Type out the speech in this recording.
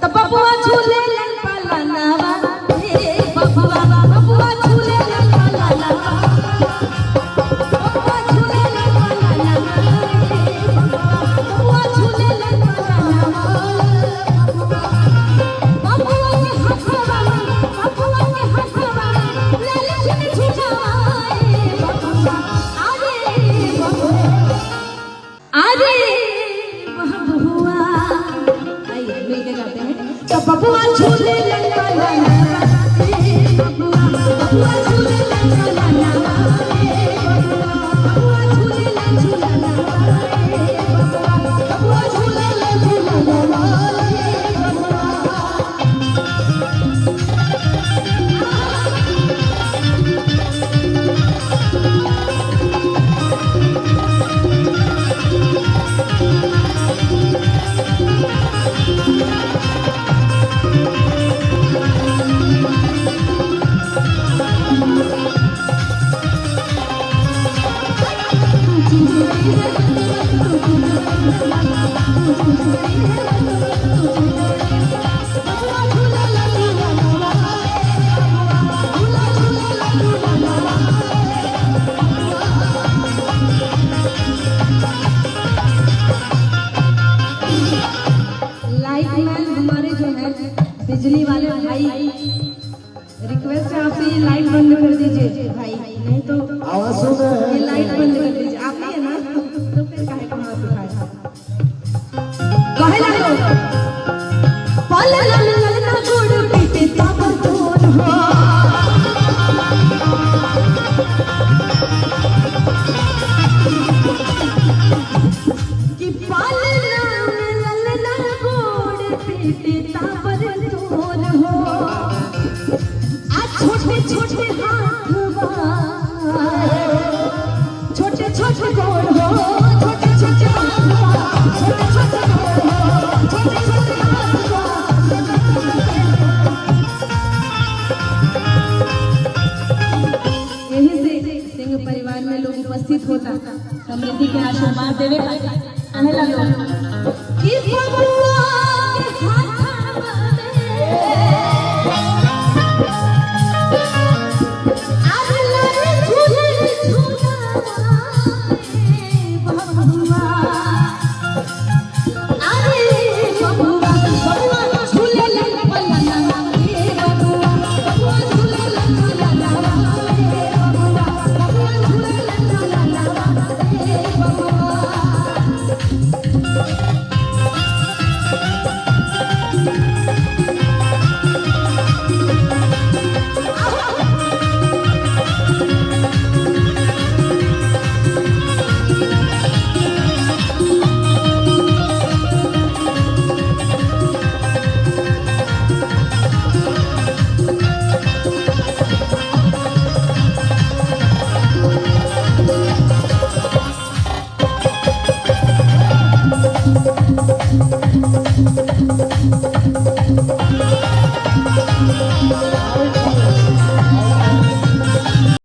तो बबुआ झूले लन पलनवा हे बबुआ बबुआ झूले लन पलनवा बबुआ झूले लन पलनवा बबुआ झूले लन पलनवा बबुआ के हथवा ले ले झुझाए बबुआ अरे बबुआ मिलके गाते हैं तो बबुआ झूले लन पलनवा बबुआ बबुआ झूले लन पलनवा बबुआ झूले लन झूलनवा बबुआ झूले लन झूलनवा बिजली वाले भाई रिक्वेस्ट है आपसे ये लाइट बंद कर दीजिए भाई, नहीं तो ये लाइट बंद कर दीजिए। आप ही है ना तो फिर काहे कहाँ दिखाए काहे लगो पल लल लल ना गोड़ पीटे तब तोन हो कि पल लल लल ना गोड़ पीटे तब छोटे छोटे गोड़ हो छोटे छोटे हाथ छोटे छोटे गोड़ हो छोटे छोटे हाथ यही से सिंह परिवार में लोग उपस्थित होता समृद्धि के आशीर्वाद देवे काहे ला लोग